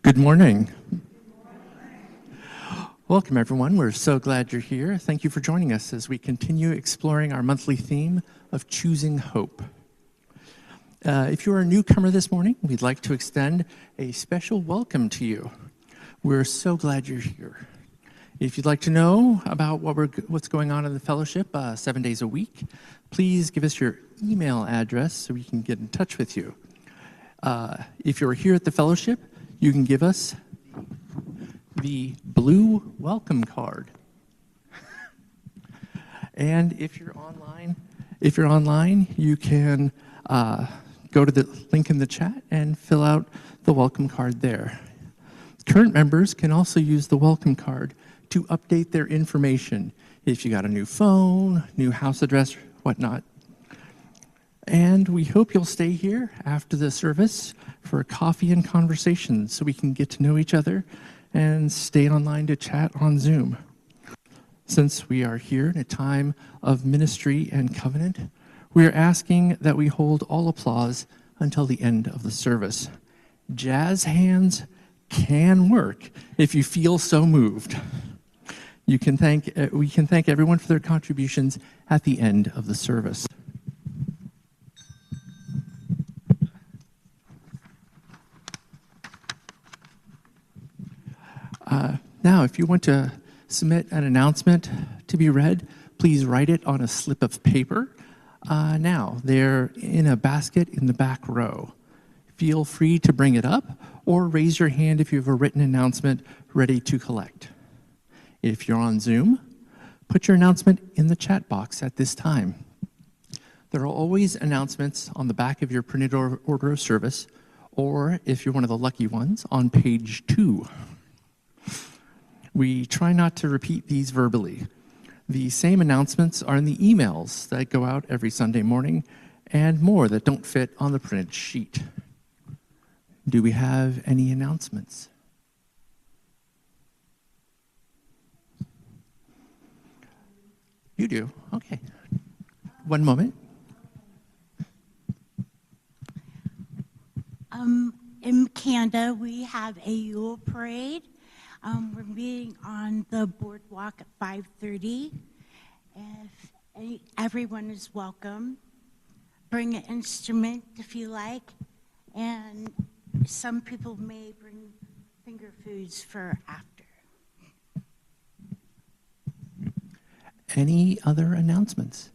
Good morning. Welcome, everyone. We're so glad you're here. Thank you for joining us as we continue exploring our monthly theme of choosing hope. If you're a newcomer this morning, we'd like to extend a special welcome to you. We're so glad you're here. If you'd like to know about what's going on in the fellowship 7 days a week, please give us your email address so we can get in touch with you. If you're here at the fellowship, you can give us the blue welcome card. And if you're online, you can go to the link in the chat and fill out the welcome card there. Current members can also use the welcome card to update their information if you got a new phone, new house address, whatnot. And we hope you'll stay here after the service for coffee and conversation so we can get to know each other and stay online to chat on Zoom. Since we are here in a time of ministry and covenant, we are asking that we hold all applause until the end of the service. Jazz hands can work if you feel so moved. We can thank everyone for their contributions at the end of the service. Now, if you want to submit an announcement to be read, please write it on a slip of paper. Now, they're in a basket in the back row. Feel free to bring it up or raise your hand if you have a written announcement ready to collect. If you're on Zoom, put your announcement in the chat box at this time. There are always announcements on the back of your printed order of service, or if you're one of the lucky ones, on page 2. We try not to repeat these verbally. The same announcements are in the emails that go out every Sunday morning and more that don't fit on the printed sheet. Do we have any announcements? You do? Okay. One moment. In Canada, we have a Yule parade. We're meeting on the boardwalk at 5:30. Everyone is welcome. Bring an instrument if you like. And some people may bring finger foods for after. Any other announcements?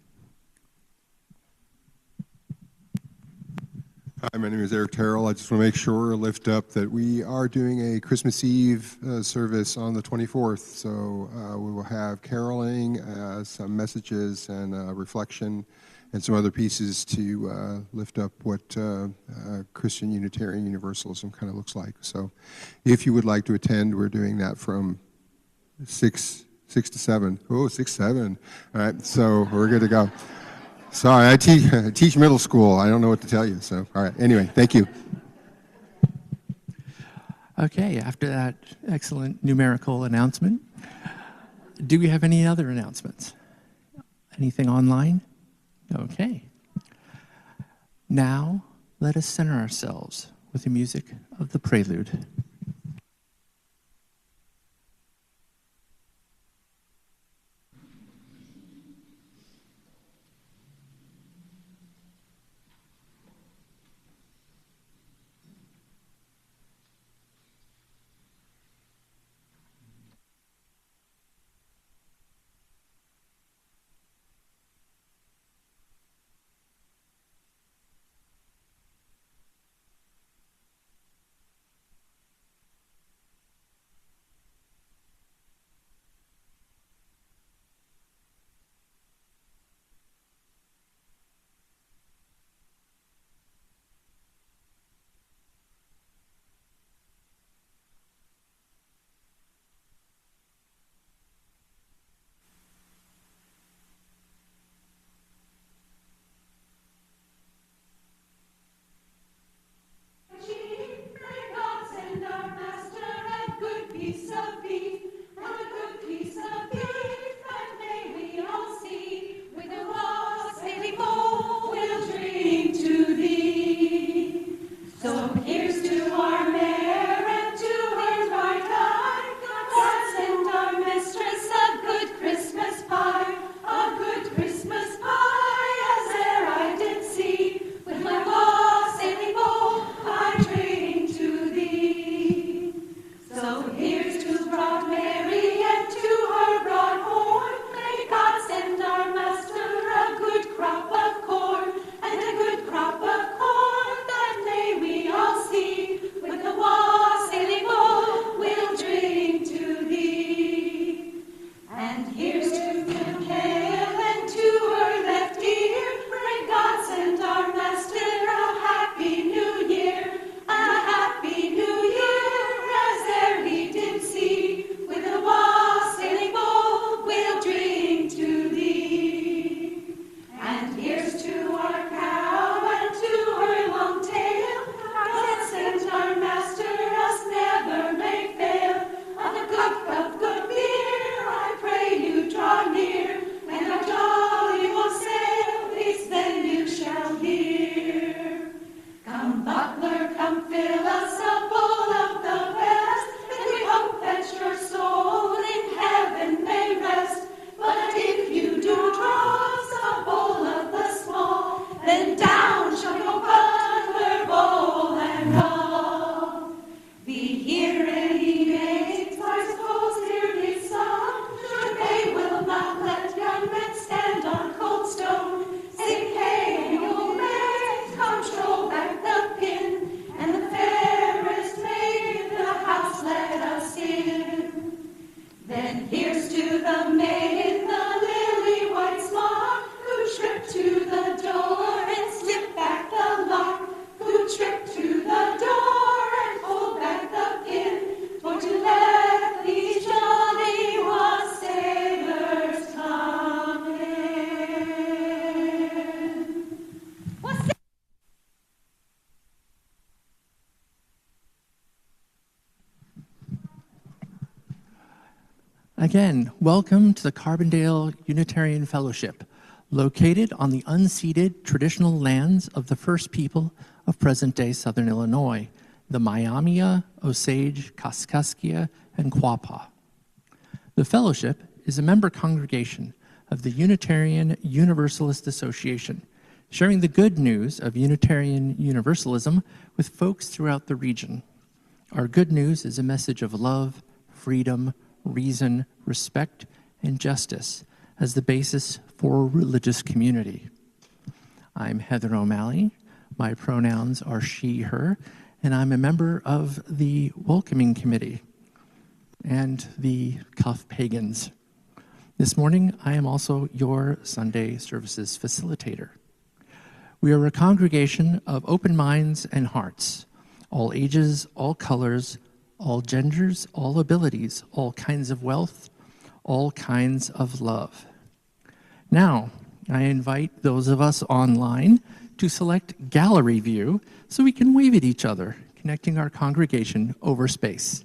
Hi, my name is Eric Terrell. I just want to make sure, lift up that we are doing a Christmas Eve service on the 24th. So we will have caroling, some messages, and reflection, and some other pieces to lift up what Christian Unitarian Universalism kind of looks like. So if you would like to attend, we're doing that from 6 to 7. Oh, 6, 7. All right, so we're good to go. Sorry, I teach middle school. I don't know what to tell you. So, all right. Anyway, thank you. Okay, after that excellent numerical announcement, do we have any other announcements? Anything online? Okay. Now, let us center ourselves with the music of the prelude. So here's to our mayor and to Again, welcome to the Carbondale Unitarian Fellowship, located on the unceded traditional lands of the first people of present-day Southern Illinois, the Miami, Osage, Kaskaskia, and Quapaw. The Fellowship is a member congregation of the Unitarian Universalist Association, sharing the good news of Unitarian Universalism with folks throughout the region. Our good news is a message of love, freedom, reason, respect, and justice as the basis for religious community. I'm Heather O'Malley. My pronouns are she, her, and I'm a member of the Welcoming Committee and the CUF Pagans. This morning, I am also your Sunday services facilitator. We are a congregation of open minds and hearts, all ages, all colors, all genders, all abilities, all kinds of wealth, all kinds of love. Now, I invite those of us online to select gallery view so we can wave at each other, connecting our congregation over space.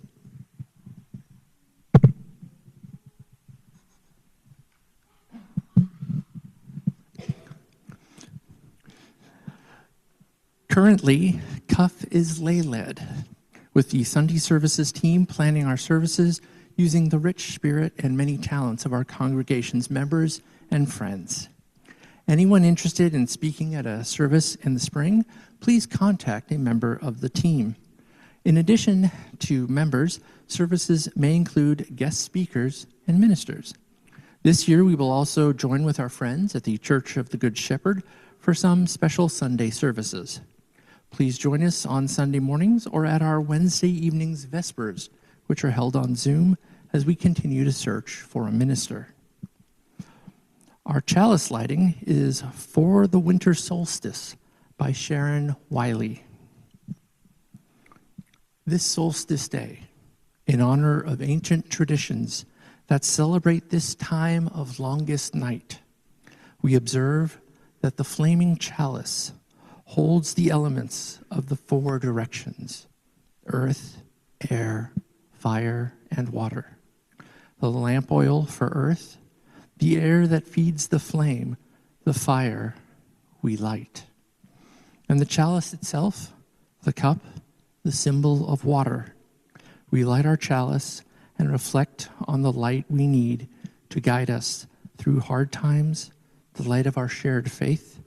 Currently, CUF is lay-led, with the Sunday services team planning our services using the rich spirit and many talents of our congregation's members and friends. Anyone interested in speaking at a service in the spring, please contact a member of the team. In addition to members, services may include guest speakers and ministers. This year, we will also join with our friends at the Church of the Good Shepherd for some special Sunday services. Please join us on Sunday mornings or at our Wednesday evenings Vespers, which are held on Zoom as we continue to search for a minister. Our chalice lighting is For the Winter Solstice by Sharon Wiley. This solstice day, in honor of ancient traditions that celebrate this time of longest night, we observe that the flaming chalice holds the elements of the four directions: earth, air, fire, and water. The lamp oil for earth, the air that feeds the flame, the fire we light. And the chalice itself, the cup, the symbol of water. We light our chalice and reflect on the light we need to guide us through hard times, the light of our shared faith,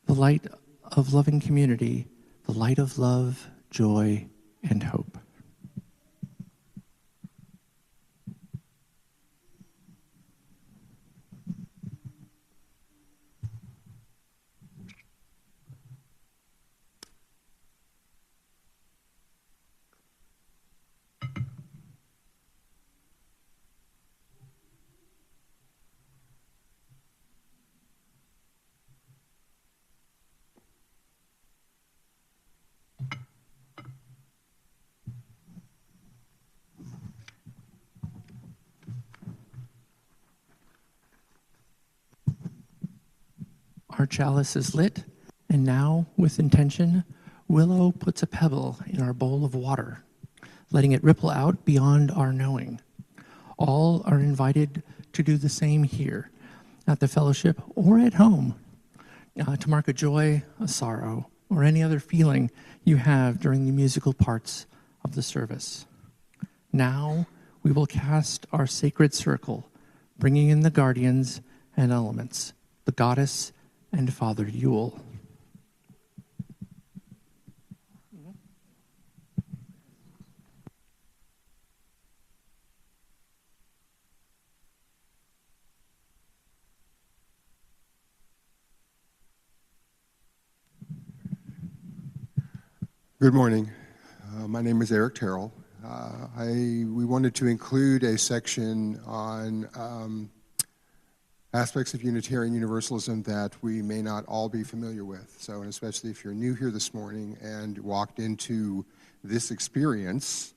the light of loving community, the light of love, joy, and hope. Our chalice is lit, and now, with intention, Willow puts a pebble in our bowl of water, letting it ripple out beyond our knowing. All are invited to do the same here, at the fellowship or at home, to mark a joy, a sorrow, or any other feeling you have during the musical parts of the service. Now, we will cast our sacred circle, bringing in the guardians and elements, the goddess and Father Yule. Good morning. My name is Eric Terrell. We wanted to include a section on aspects of Unitarian Universalism that we may not all be familiar with. So, and especially if you're new here this morning and walked into this experience,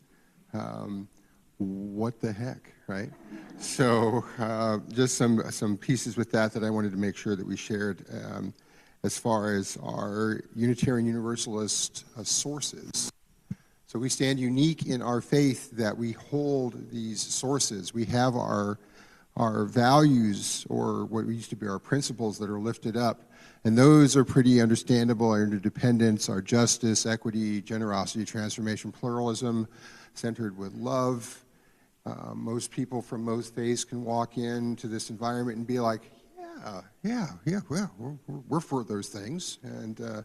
what the heck, right? So, just some pieces with that I wanted to make sure that we shared as far as our Unitarian Universalist sources. So we stand unique in our faith that we hold these sources. We have our values, or what used to be our principles, that are lifted up. And those are pretty understandable: our interdependence, our justice, equity, generosity, transformation, pluralism, centered with love. Most people from most faiths can walk into this environment and be like, we're for those things. And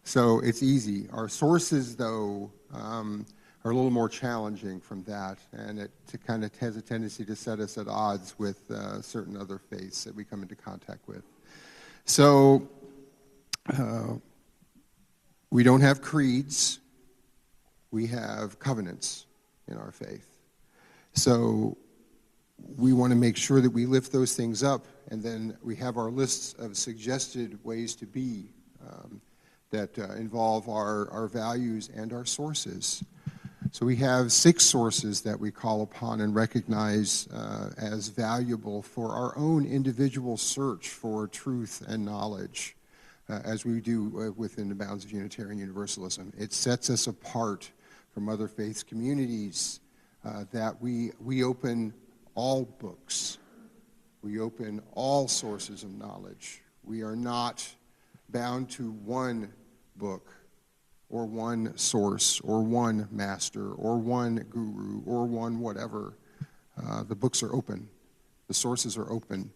so it's easy. Our sources, though, are a little more challenging from that, and it kind of has a tendency to set us at odds with certain other faiths that we come into contact with. So we don't have creeds, we have covenants in our faith. So we want to make sure that we lift those things up, and then we have our lists of suggested ways to be that involve our values and our sources. So we have 6 sources that we call upon and recognize as valuable for our own individual search for truth and knowledge, as we do within the bounds of Unitarian Universalism. It sets us apart from other faith communities that we open all books. We open all sources of knowledge. We are not bound to one book or one source or one master or one guru or one whatever. The books are open. The sources are open.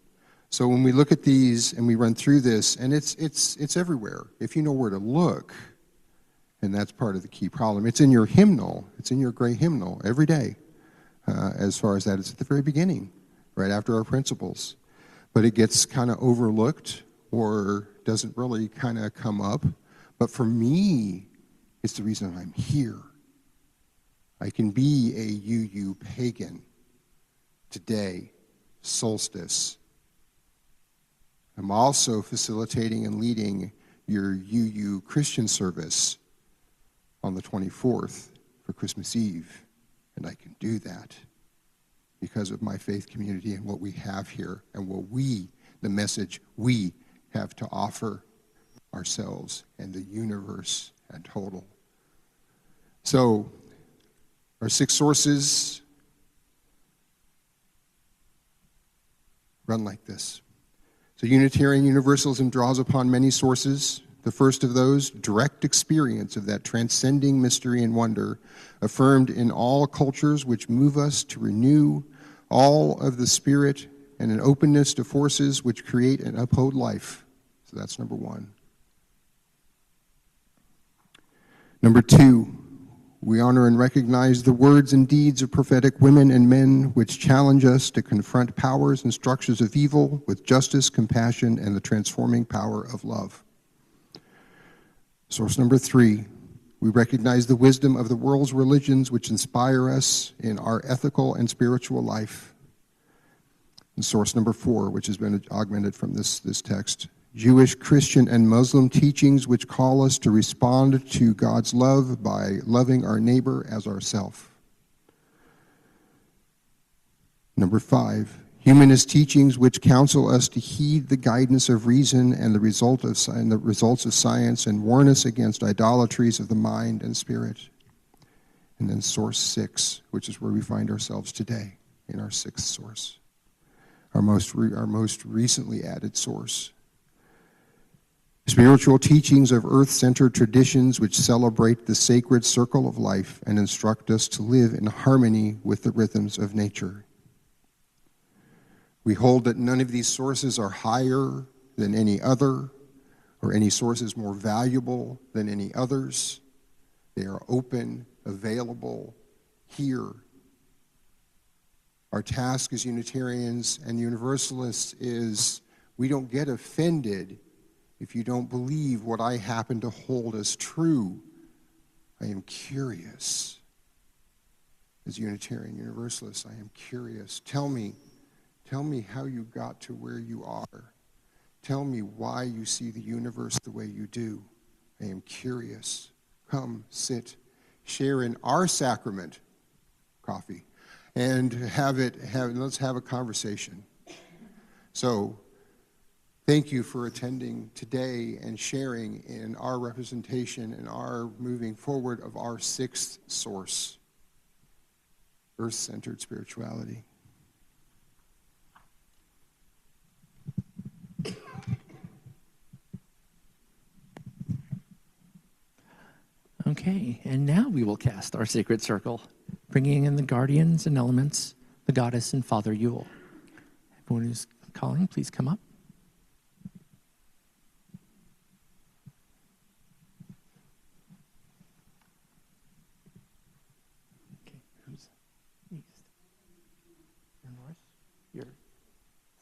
So when we look at these and we run through this, and it's everywhere. If you know where to look, and that's part of the key problem. It's in your hymnal. It's in your gray hymnal every day. As far as that, it's at the very beginning, right after our principles. But it gets kind of overlooked or doesn't really kind of come up. But for me, it's the reason I'm here. I can be a UU pagan today, Solstice. I'm also facilitating and leading your UU Christian service on the 24th for Christmas Eve. And I can do that because of my faith community and what we have here and the message we have to offer ourselves and the universe in total. So, our 6 sources run like this. So Unitarian Universalism draws upon many sources. The first of those, direct experience of that transcending mystery and wonder, affirmed in all cultures, which move us to renew all of the spirit and an openness to forces which create and uphold life. So that's number 1. Number 2, we honor and recognize the words and deeds of prophetic women and men which challenge us to confront powers and structures of evil with justice, compassion, and the transforming power of love. Source number 3, we recognize the wisdom of the world's religions which inspire us in our ethical and spiritual life. And source number 4, which has been augmented from this text, Jewish, Christian, and Muslim teachings which call us to respond to God's love by loving our neighbor as ourself. Number 5, humanist teachings which counsel us to heed the guidance of reason and the results of science and warn us against idolatries of the mind and spirit. And then source 6, which is where we find ourselves today in our 6th source, our most recently added source. Spiritual teachings of earth-centered traditions which celebrate the sacred circle of life and instruct us to live in harmony with the rhythms of nature. We hold that none of these sources are higher than any other, or any source is more valuable than any others. They are open, available, here. Our task as Unitarians and Universalists is we don't get offended if you don't believe what I happen to hold as true. I am curious. As Unitarian Universalists, I am curious. Tell me how you got to where you are. Tell me why you see the universe the way you do. I am curious. Come, sit, share in our sacrament, coffee, and let's have a conversation. So, Thank you for attending today and sharing in our representation and our moving forward of our sixth source, earth-centered spirituality. Okay, and now we will cast our sacred circle, bringing in the guardians and elements, the goddess and Father Yule. Everyone who's calling, please come up. Okay, who's east? You're north? You're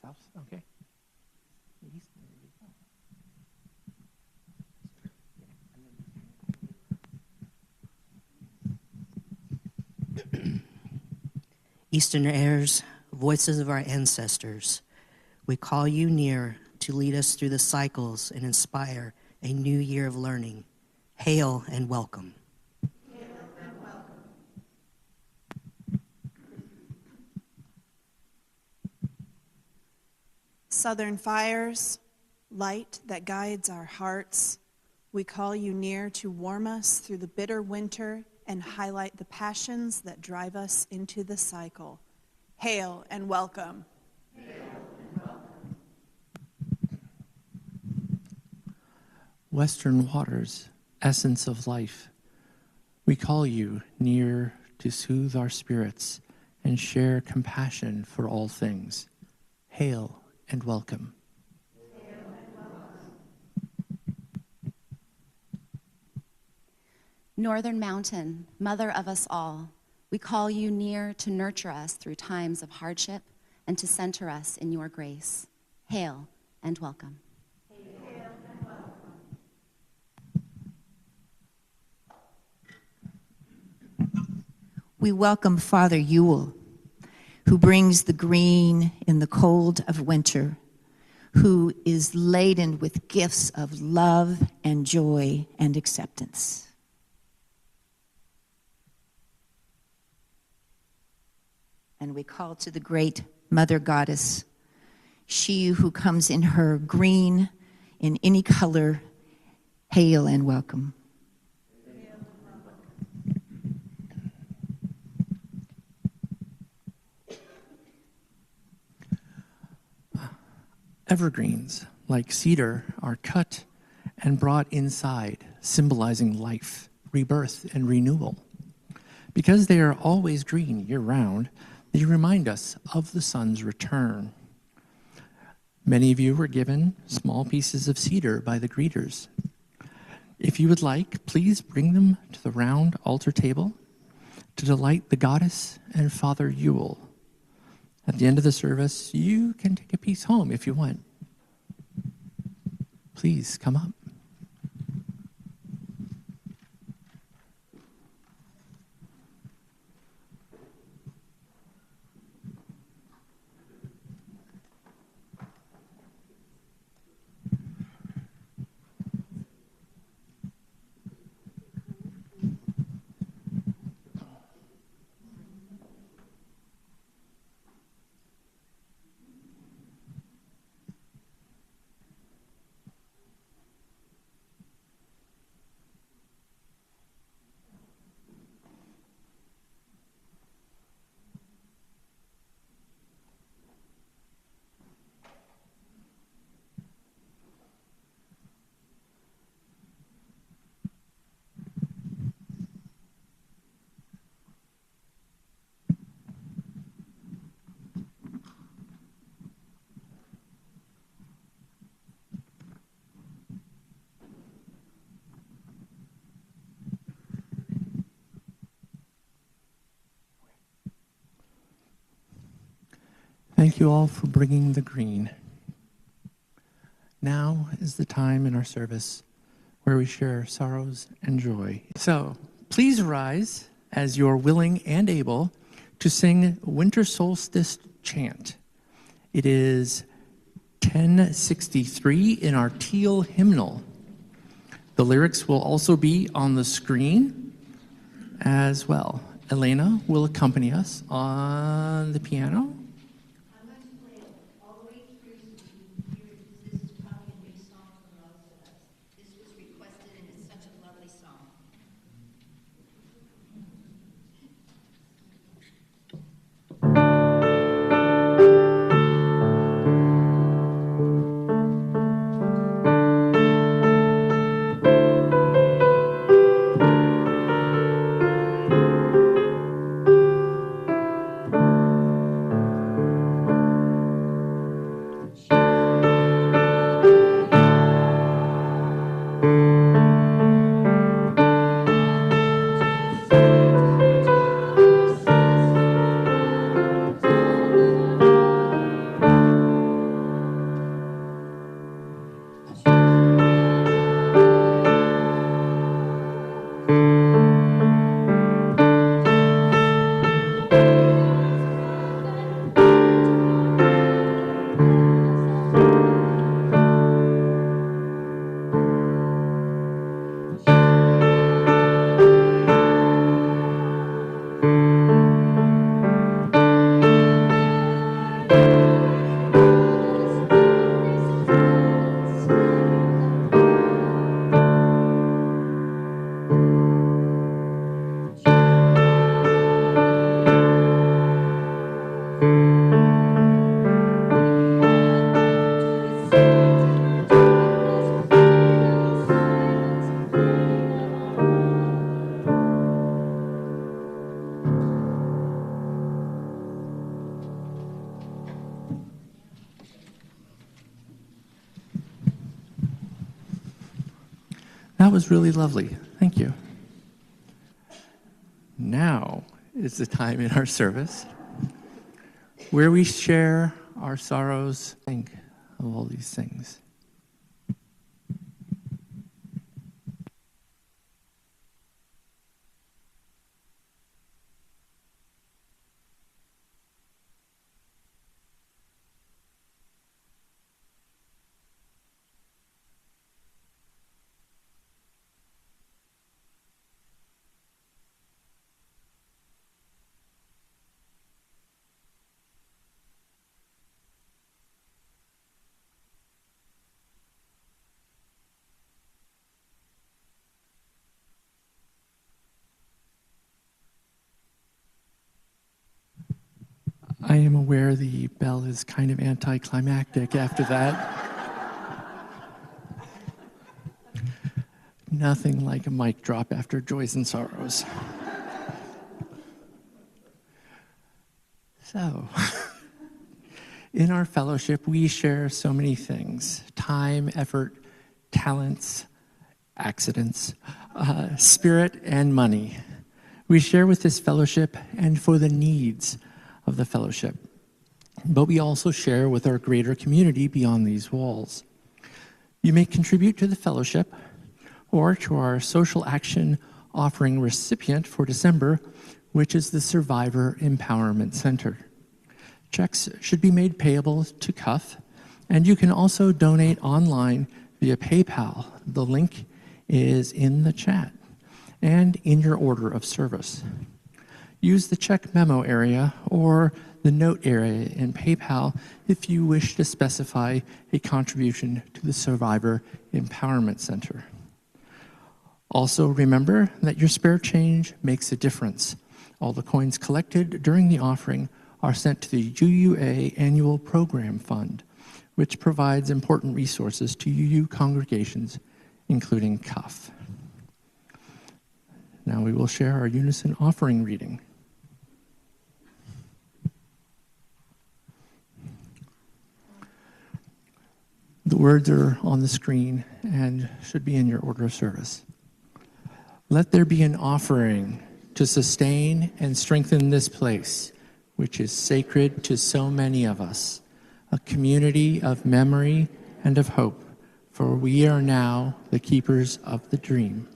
south? Okay. East, there you go. Eastern heirs, voices of our ancestors, we call you near to lead us through the cycles and inspire a new year of learning. Hail and welcome. Hail and welcome. Southern fires, light that guides our hearts, we call you near to warm us through the bitter winter and highlight the passions that drive us into the cycle. Hail and welcome. Hail and welcome. Western waters, essence of life, we call you near to soothe our spirits and share compassion for all things. Hail and welcome. Northern Mountain, mother of us all, we call you near to nurture us through times of hardship and to center us in your grace. Hail and welcome. Hail and welcome. We welcome Father Yule, who brings the green in the cold of winter, who is laden with gifts of love and joy and acceptance. And we call to the great Mother Goddess, she who comes in her green in any color. Hail and welcome. Evergreens, like cedar, are cut and brought inside, symbolizing life, rebirth, and renewal. Because they are always green year-round, they remind us of the sun's return. Many of you were given small pieces of cedar by the greeters. If you would like, please bring them to the round altar table to delight the goddess and Father Yule. At the end of the service, you can take a piece home if you want. Please come up. Thank you all for bringing the green. Now is the time in our service where we share sorrows and joy. So please rise as you're willing and able to sing Winter Solstice Chant. It is 1063 in our teal hymnal. The lyrics will also be on the screen as well. Elena will accompany us on the piano. I'm going to play all the way through so you can hear it. was really lovely. Thank you. Now is the time in our service where we share our sorrows, think of all these things. I am aware the bell is kind of anticlimactic after that. Nothing like a mic drop after joys and sorrows. So, in our fellowship, we share so many things: time, effort, talents, accidents, spirit, and money. We share with this fellowship and for the needs of the fellowship. But we also share with our greater community beyond these walls. You may contribute to the fellowship or to our social action offering recipient for December, which is the Survivor Empowerment Center. Checks should be made payable to CUF, and you can also donate online via PayPal. The link is in the chat and in your order of service. Use the check memo area or the note area in PayPal if you wish to specify a contribution to the Survivor Empowerment Center. Also remember that your spare change makes a difference. All the coins collected during the offering are sent to the UUA Annual Program Fund, which provides important resources to UU congregations, including CUF. Now we will share our unison offering reading. The words are on the screen and should be in your order of service. Let there be an offering to sustain and strengthen this place, which is sacred to so many of us, a community of memory and of hope, for we are now the keepers of the dream.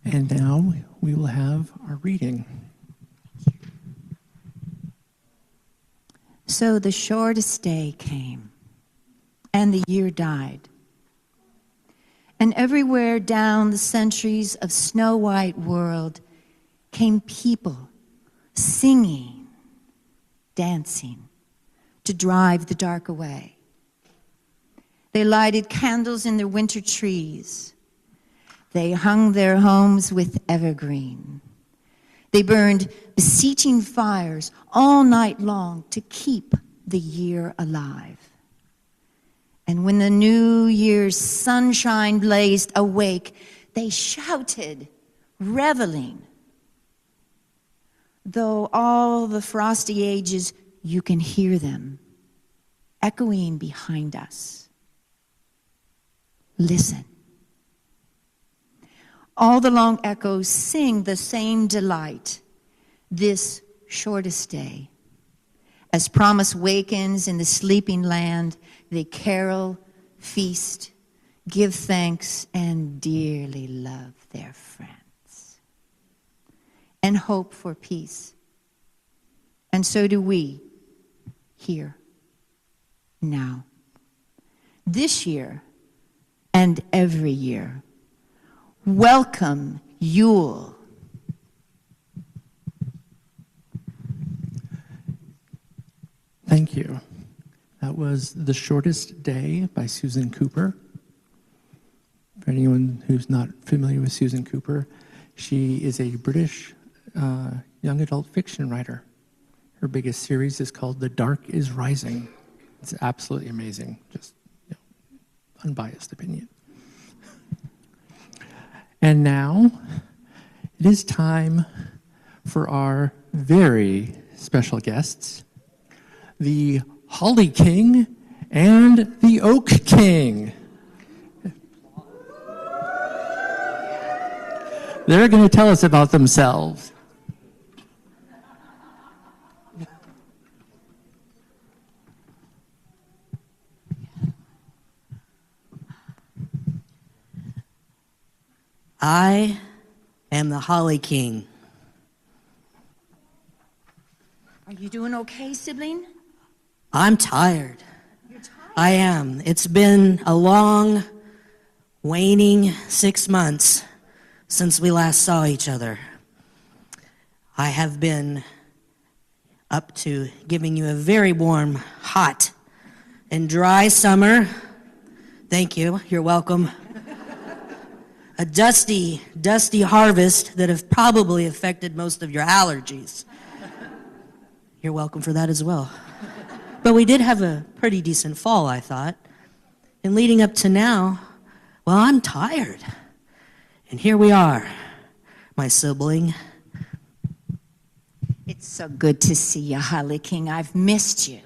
And now we will have our reading. So the shortest day came, and the year died. And everywhere down the centuries of snow-white world came people singing, dancing, to drive the dark away. They lighted candles in their winter trees. They hung their homes with evergreen. They burned beseeching fires all night long to keep the year alive. And when the New Year's sunshine blazed awake, they shouted, reveling. Though all the frosty ages, you can hear them echoing behind us. Listen. All the long echoes sing the same delight, this shortest day. As promise wakens in the sleeping land, they carol, feast, give thanks, and dearly love their friends. And hope for peace. And so do we, here, now. This year, and every year. Welcome, Yule. Thank you. That was The Shortest Day by Susan Cooper. For anyone who's not familiar with Susan Cooper, she is a British young adult fiction writer. Her biggest series is called The Dark is Rising. It's absolutely amazing, just unbiased opinion. And now, it is time for our very special guests, the Holly King and the Oak King. They're going to tell us about themselves. I am the Holly King. Are you doing okay, sibling? I'm tired. You're tired. I am. It's been a long, waning 6 months since we last saw each other. I have been up to giving you a very warm, hot, and dry summer. Thank you. You're welcome. A dusty, dusty harvest that have probably affected most of your allergies. You're welcome for that as well. But we did have a pretty decent fall, I thought. And leading up to now, well, I'm tired. And here we are, my sibling. It's so good to see you, Holly King. I've missed you.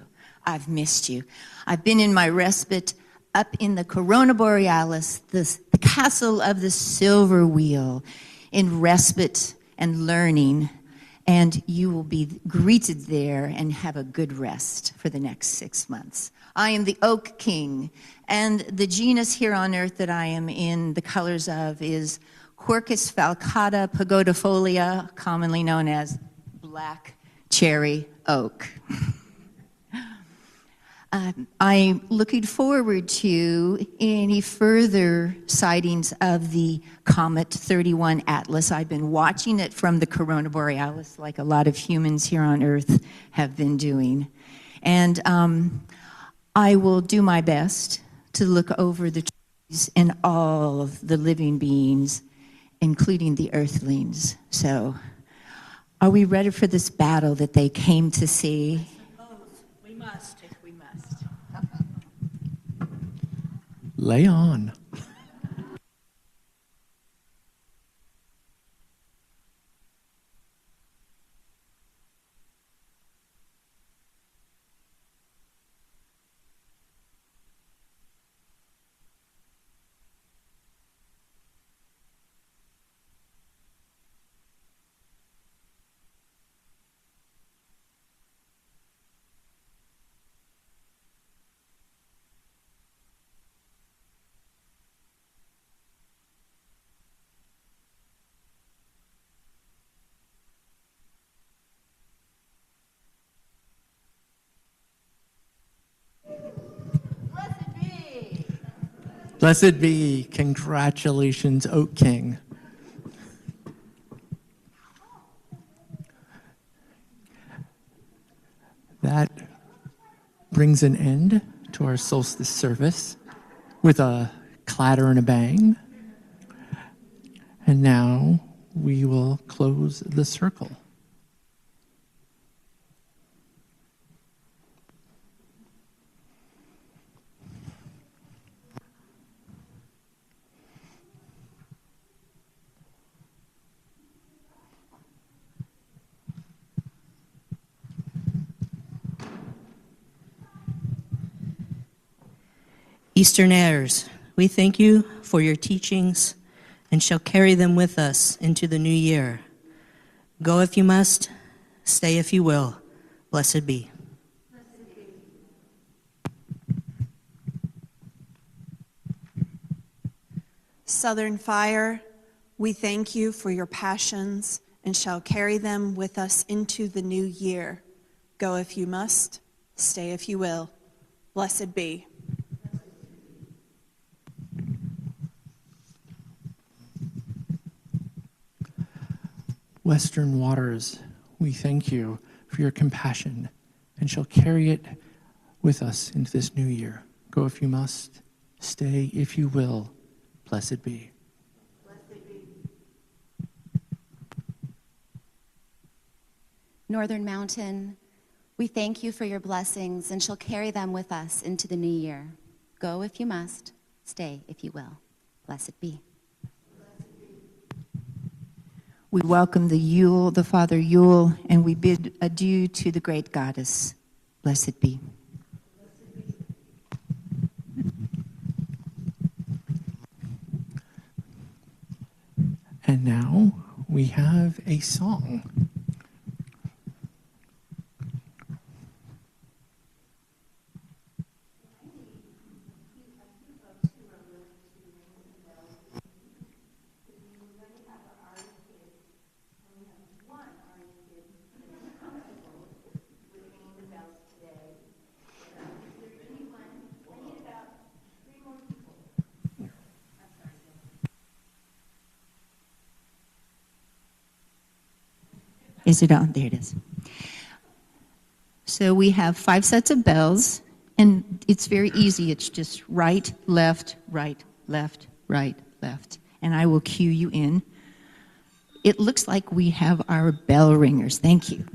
I've missed you. I've been in my respite up in the Corona Borealis, the castle of the silver wheel, in respite and learning. And you will be greeted there and have a good rest for the next 6 months. I am the Oak King, and the genus here on earth that I am in the colors of is Quercus falcata pagodafolia, commonly known as black cherry oak. I'm looking forward to any further sightings of the Comet 31 Atlas. I've been watching it from the Corona Borealis like a lot of humans here on Earth have been doing. And I will do my best to look over the trees and all of the living beings, including the earthlings. So, are we ready for this battle that they came to see? We must. Lay on. Blessed be. Congratulations, Oak King. That brings an end to our solstice service with a clatter and a bang. And now we will close the circle. Eastern heirs, we thank you for your teachings and shall carry them with us into the new year. Go if you must, stay if you will. Blessed be. Southern Fire, we thank you for your passions and shall carry them with us into the new year. Go if you must, stay if you will. Blessed be. Western waters, we thank you for your compassion and shall carry it with us into this new year. Go if you must, stay if you will. Blessed be. Northern Mountain, we thank you for your blessings and shall carry them with us into the new year. Go if you must, stay if you will. Blessed be. We welcome the Yule, the Father Yule, and we bid adieu to the great goddess. Blessed be. And now we have a song. Is it on? There it is. So we have 5 sets of bells, and it's very easy. It's just right, left, right, left, right, left. And I will cue you in. It looks like we have our bell ringers. Thank you.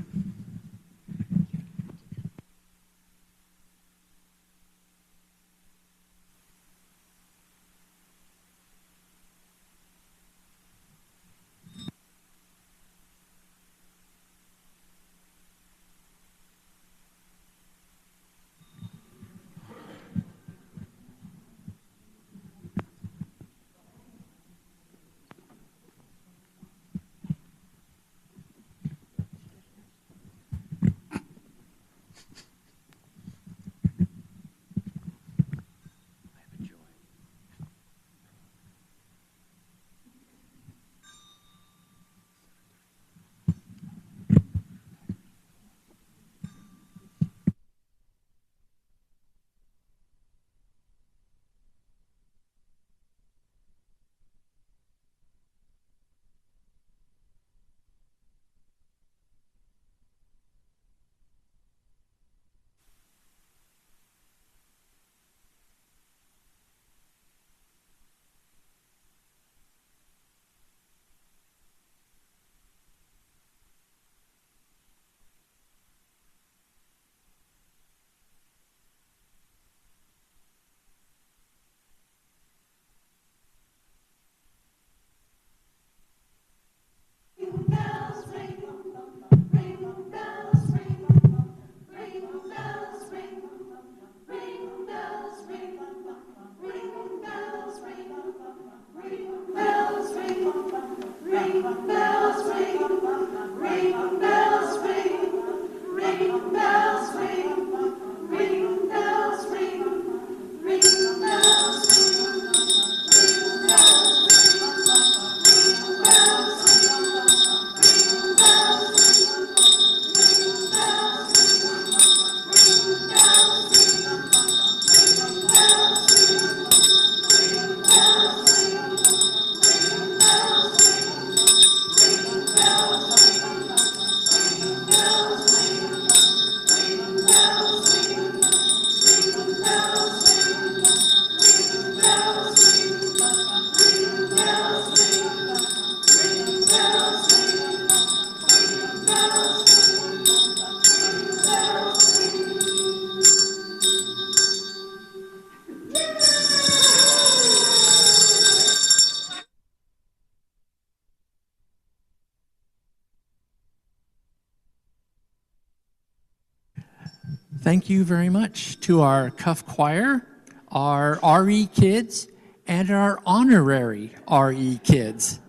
Thank you very much to our CUF choir, our RE kids, and our honorary RE kids.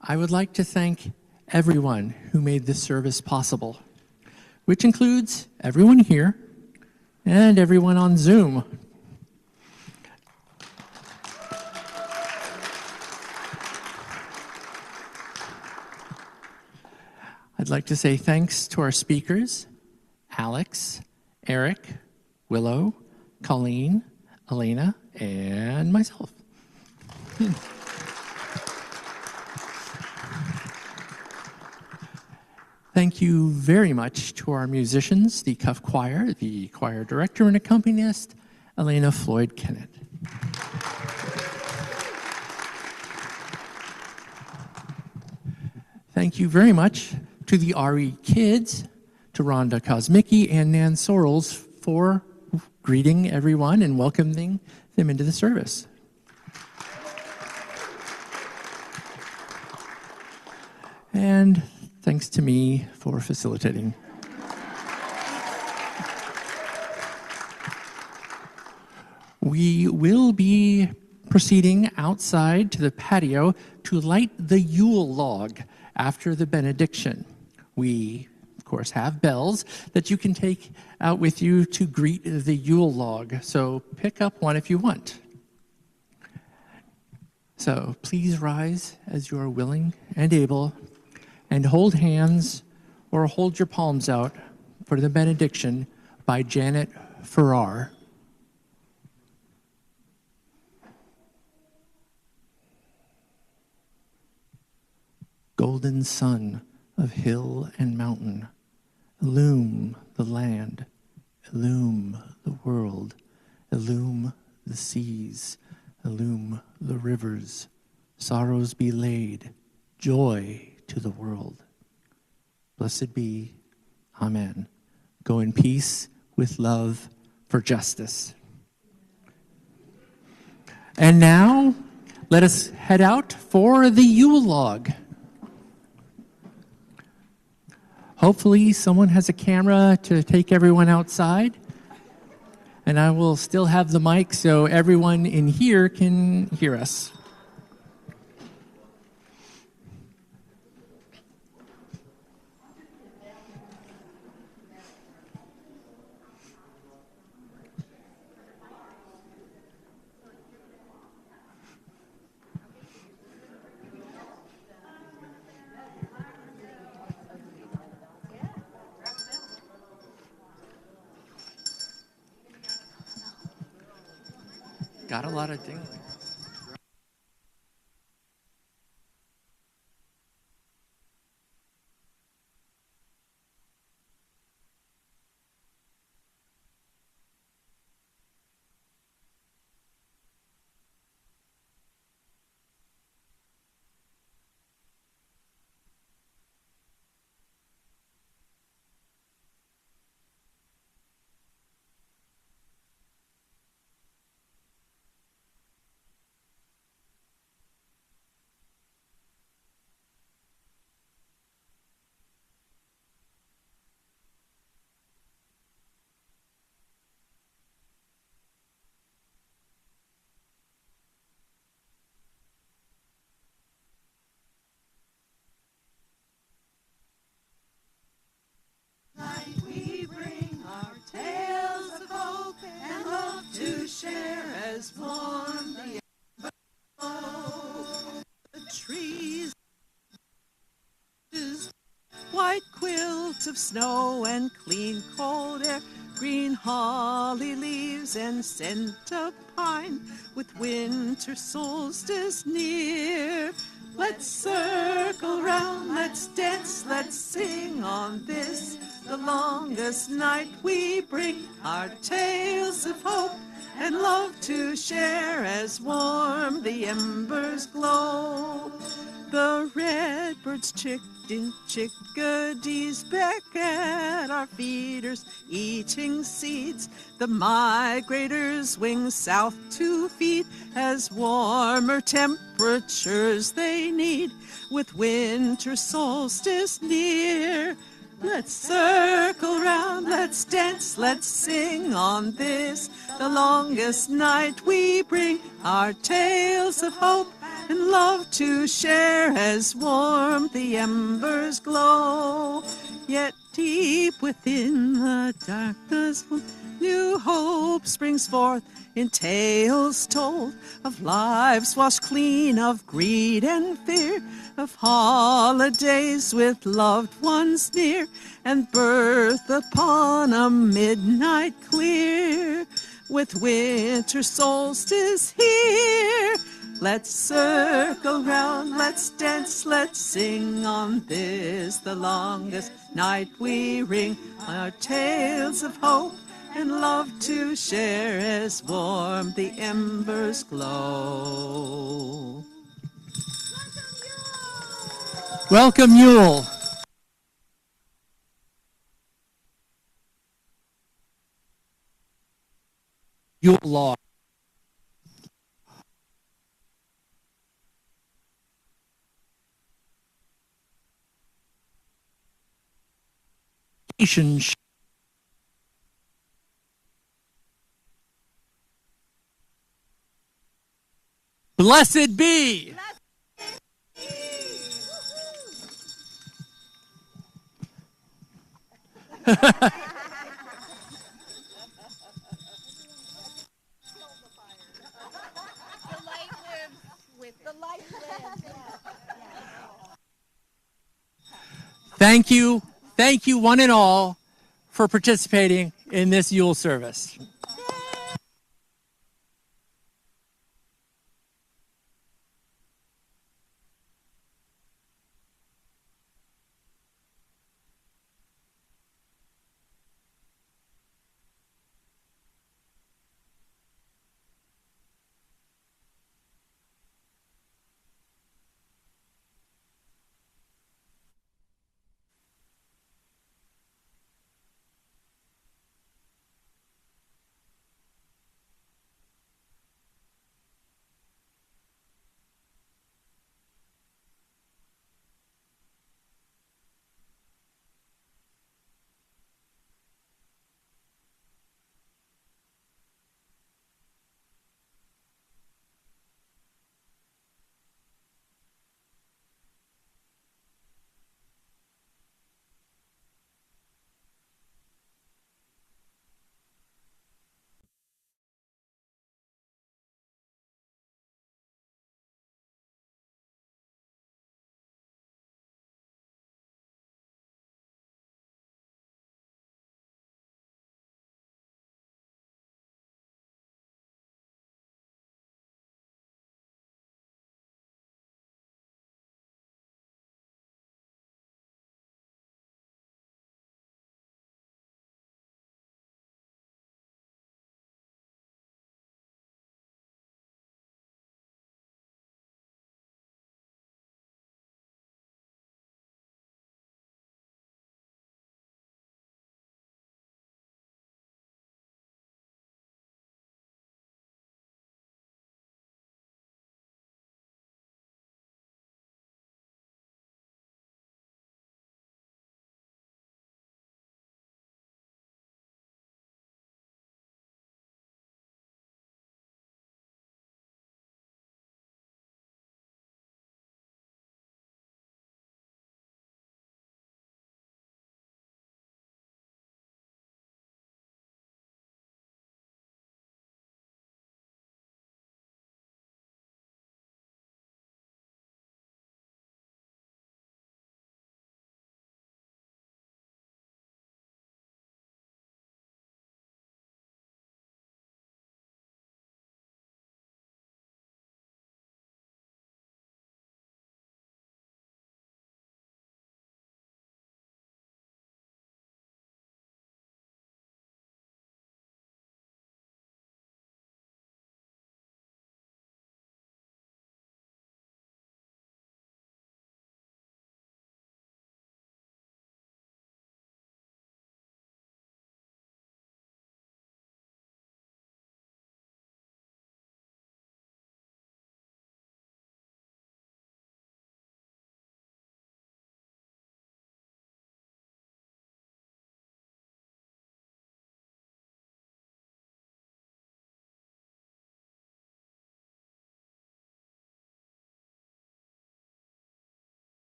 I would like to thank everyone who made this service possible, which includes everyone here and everyone on Zoom. I'd like to say thanks to our speakers, Alex, Eric, Willow, Colleen, Elena, and myself. Thank you very much to our musicians, the CUF Choir, the choir director and accompanist, Elena Floyd Kennett. Thank you very much to the RE kids, to Rhonda Kosmicki and Nan Sorrells for greeting everyone and welcoming them into the service. And thanks to me for facilitating. We will be proceeding outside to the patio to light the Yule log after the benediction. We, of course, have bells that you can take out with you to greet the Yule log, so pick up one if you want. So please rise as you are willing and able, and hold hands or hold your palms out for the benediction by Janet Farrar. Golden sun of hill and mountain, illume the land, illume the world, illume the seas, illume the rivers. Sorrows be laid, joy to the world. Blessed be, amen. Go in peace with love for justice. And now, let us head out for the Yule log. Hopefully someone has a camera to take everyone outside. And I will still have the mic so everyone in here can hear us. Got a lot of dingling. We bring our tales of hope and love to share as warm the trees, white quilt of snow and clean cold air, green holly leaves and scent of pine, with winter solstice near. Let's circle round, let's dance, let's sing on this, the longest night. We bring our tales of hope and love to share as warm the embers glow. The redbirds chickadees peck at our feeders, eating seeds. The migrators wing south to feed as warmer temperatures they need. With winter solstice near, let's circle round, let's dance, let's sing on this, the longest night. We bring our tales of hope and love to share as warm the embers glow. Yet deep within the darkness, new hope springs forth in tales told of lives washed clean of greed and fear, of holidays with loved ones near, and birth upon a midnight clear. With winter solstice here, let's circle round, let's dance, let's sing on this, the longest night. We ring our tales of hope and love to share as warm the embers glow. Welcome, Yule. Yule log. Blessed be. Thank you one and all for participating in this Yule service.